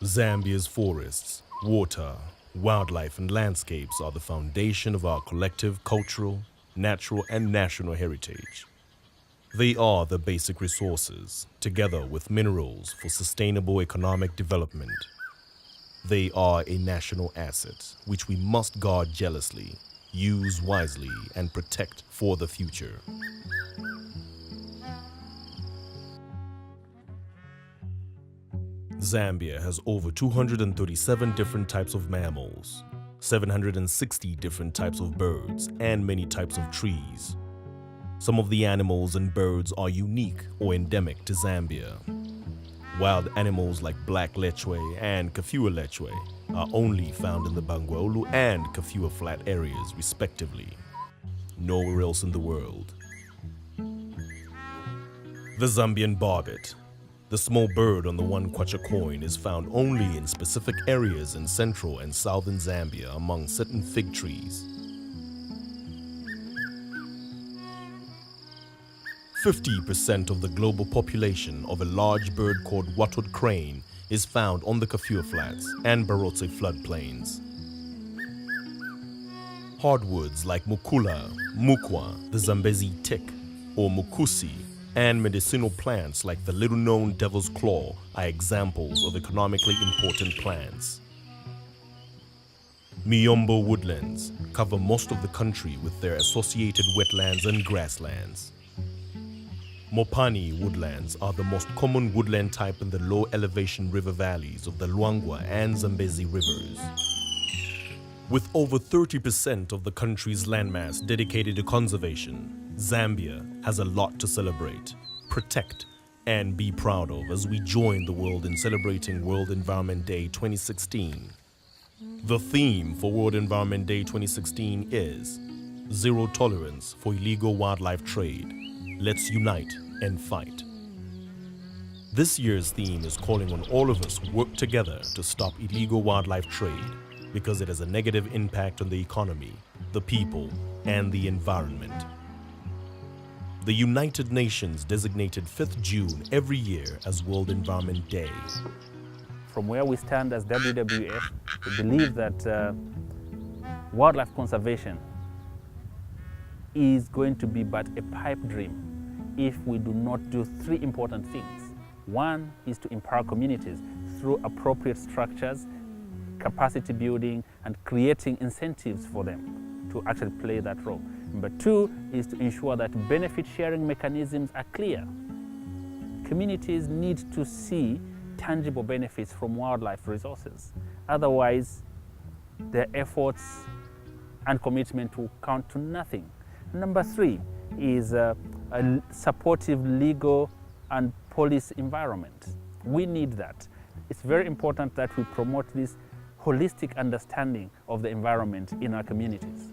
Zambia's forests, water, wildlife and landscapes are the foundation of our collective cultural, natural and national heritage. They are the basic resources, together with minerals for sustainable economic development. They are a national asset which we must guard jealously, use wisely and protect for the future. Zambia has over 237 different types of mammals, 760 different types of birds, and many types of trees. Some of the animals and birds are unique or endemic to Zambia. Wild animals like black lechwe and Kafua lechwe are only found in the Bangweulu and Kafua Flat areas, respectively. Nowhere else in the world. The Zambian barbet. The small bird on the 1 kwacha coin is found only in specific areas in central and southern Zambia among certain fig trees. 50% of the global population of a large bird called wattled crane is found on the Kafua Flats and Barotse floodplains. Hardwoods like mukula, mukwa, the Zambezi tick, or mukusi, and medicinal plants like the little-known devil's claw are examples of economically important plants. Miombo woodlands cover most of the country with their associated wetlands and grasslands. Mopani woodlands are the most common woodland type in the low-elevation river valleys of the Luangwa and Zambezi rivers. With over 30% of the country's landmass dedicated to conservation, Zambia has a lot to celebrate, protect, and be proud of as we join the world in celebrating World Environment Day 2016. The theme for World Environment Day 2016 is Zero Tolerance for Illegal Wildlife Trade. Let's unite and fight. This year's theme is calling on all of us to work together to stop illegal wildlife trade because it has a negative impact on the economy, the people, and the environment. The United Nations designated 5th June every year as World Environment Day. From where we stand as WWF, we believe that wildlife conservation is going to be but a pipe dream if we do not do 3 important things. One is to empower communities through appropriate structures, capacity building, and creating incentives for them to actually play that role. Number 2 is to ensure that benefit sharing mechanisms are clear. Communities need to see tangible benefits from wildlife resources. Otherwise, their efforts and commitment will count to nothing. Number 3 is a supportive legal and police environment. We need that. It's very important that we promote this holistic understanding of the environment in our communities.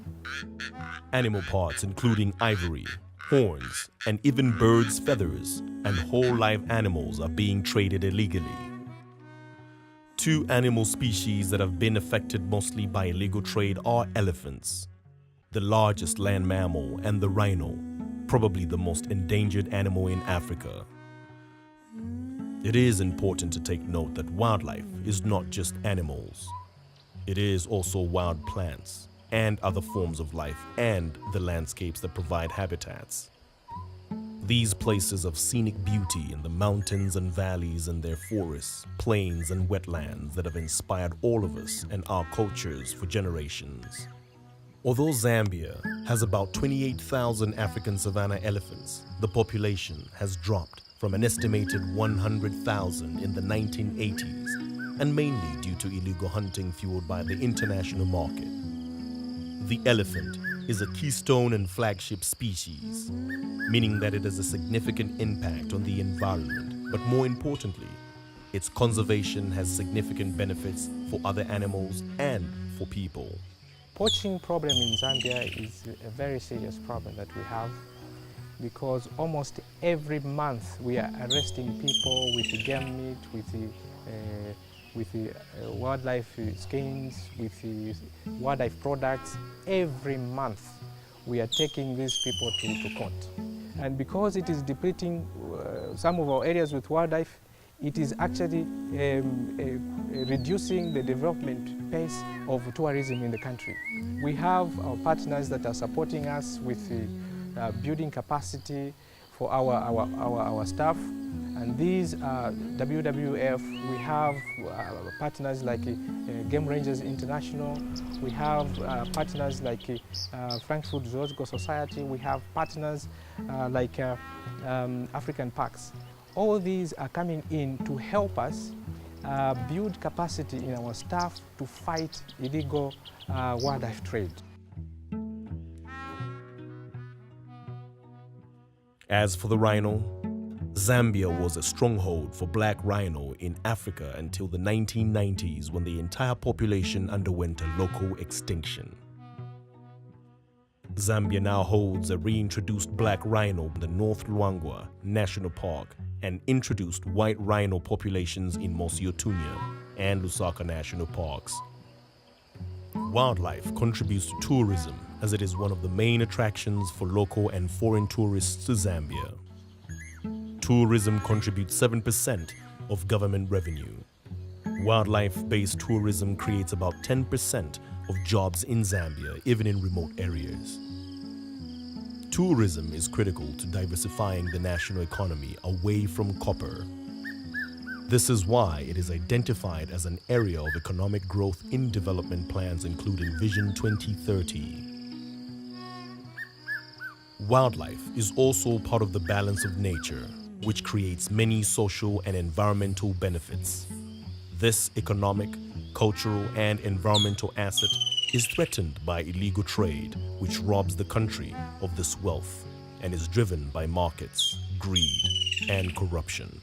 Animal parts including ivory, horns, and even birds' feathers and whole live animals are being traded illegally. 2 animal species that have been affected mostly by illegal trade are elephants, the largest land mammal, and the rhino, probably the most endangered animal in Africa. It is important to take note that wildlife is not just animals. It is also wild plants and other forms of life and the landscapes that provide habitats. These places of scenic beauty in the mountains and valleys and their forests, plains and wetlands that have inspired all of us and our cultures for generations. Although Zambia has about 28,000 African savanna elephants, the population has dropped from an estimated 100,000 in the 1980s, and mainly due to illegal hunting fueled by the international market. The elephant is a keystone and flagship species, meaning that it has a significant impact on the environment, but more importantly, its conservation has significant benefits for other animals and for people. Poaching problem in Zambia is a very serious problem that we have, because almost every month we are arresting people with the game meat, with the wildlife skins, with the wildlife products. Every month we are taking these people to court. And because it is depleting some of our areas with wildlife, it is actually reducing the development pace of tourism in the country. We have our partners that are supporting us with building capacity for our staff, and these are WWF. We have partners like Game Rangers International. We have partners like Frankfurt Zoological Society. We have partners like African Parks. All these are coming in to help us build capacity in our staff to fight illegal wildlife trade. As for the rhino, Zambia was a stronghold for black rhino in Africa until the 1990s, when the entire population underwent a local extinction. Zambia now holds a reintroduced black rhino in the North Luangwa National Park and introduced white rhino populations in Mosi-oa-Tunya and Lusaka National Parks. Wildlife contributes to tourism, as it is one of the main attractions for local and foreign tourists to Zambia. Tourism contributes 7% of government revenue. Wildlife-based tourism creates about 10% of jobs in Zambia, even in remote areas. Tourism is critical to diversifying the national economy away from copper. This is why it is identified as an area of economic growth in development plans, including Vision 2030. Wildlife is also part of the balance of nature, which creates many social and environmental benefits. This economic, cultural, and environmental asset is threatened by illegal trade, which robs the country of this wealth and is driven by markets, greed, and corruption.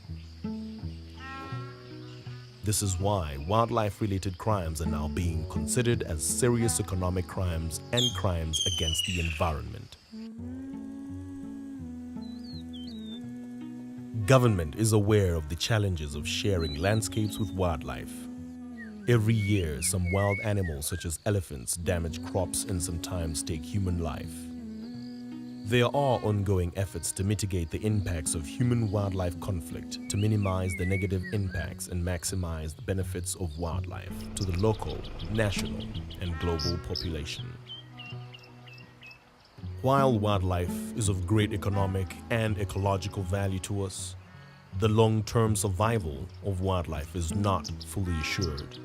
This is why wildlife-related crimes are now being considered as serious economic crimes and crimes against the environment. Government is aware of the challenges of sharing landscapes with wildlife. Every year, some wild animals such as elephants damage crops and sometimes take human life. There are ongoing efforts to mitigate the impacts of human-wildlife conflict to minimize the negative impacts and maximize the benefits of wildlife to the local, national, and global population. While wildlife is of great economic and ecological value to us, the long-term survival of wildlife is not fully assured.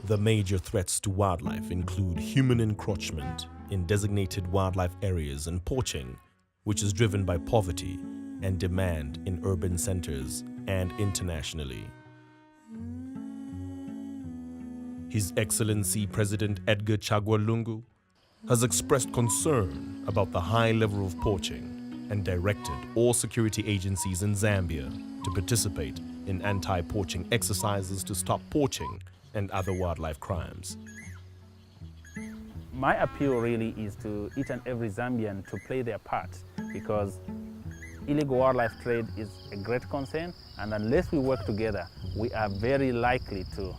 The major threats to wildlife include human encroachment in designated wildlife areas and poaching, which is driven by poverty and demand in urban centers and internationally. His Excellency President Edgar Chagwa Lungu has expressed concern about the high level of poaching and directed all security agencies in Zambia to participate in anti-poaching exercises to stop poaching and other wildlife crimes. My appeal really is to each and every Zambian to play their part, because illegal wildlife trade is a great concern, and unless we work together, we are very likely to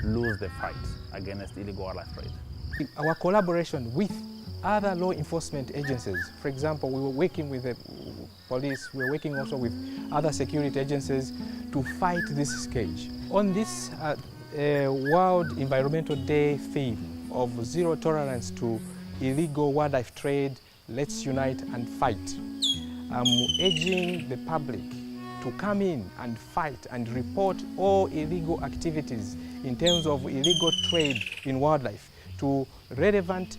lose the fight against illegal wildlife trade. Our collaboration with other law enforcement agencies, for example, we were working with the police, we were working also with other security agencies to fight this scourge. On this World Environmental Day theme of zero tolerance to illegal wildlife trade, let's unite and fight. I'm urging the public to come in and fight and report all illegal activities in terms of illegal trade in wildlife to relevant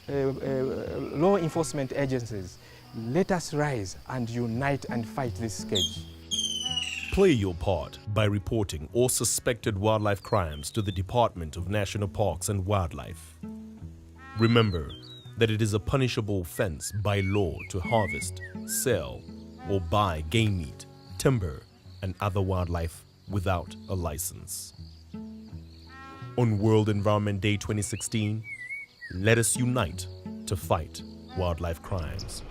law enforcement agencies. Let us rise and unite and fight this scourge. Play your part by reporting all suspected wildlife crimes to the Department of National Parks and Wildlife. Remember that it is a punishable offense by law to harvest, sell, or buy game meat, timber, and other wildlife without a license. On World Environment Day 2016, let us unite to fight wildlife crimes.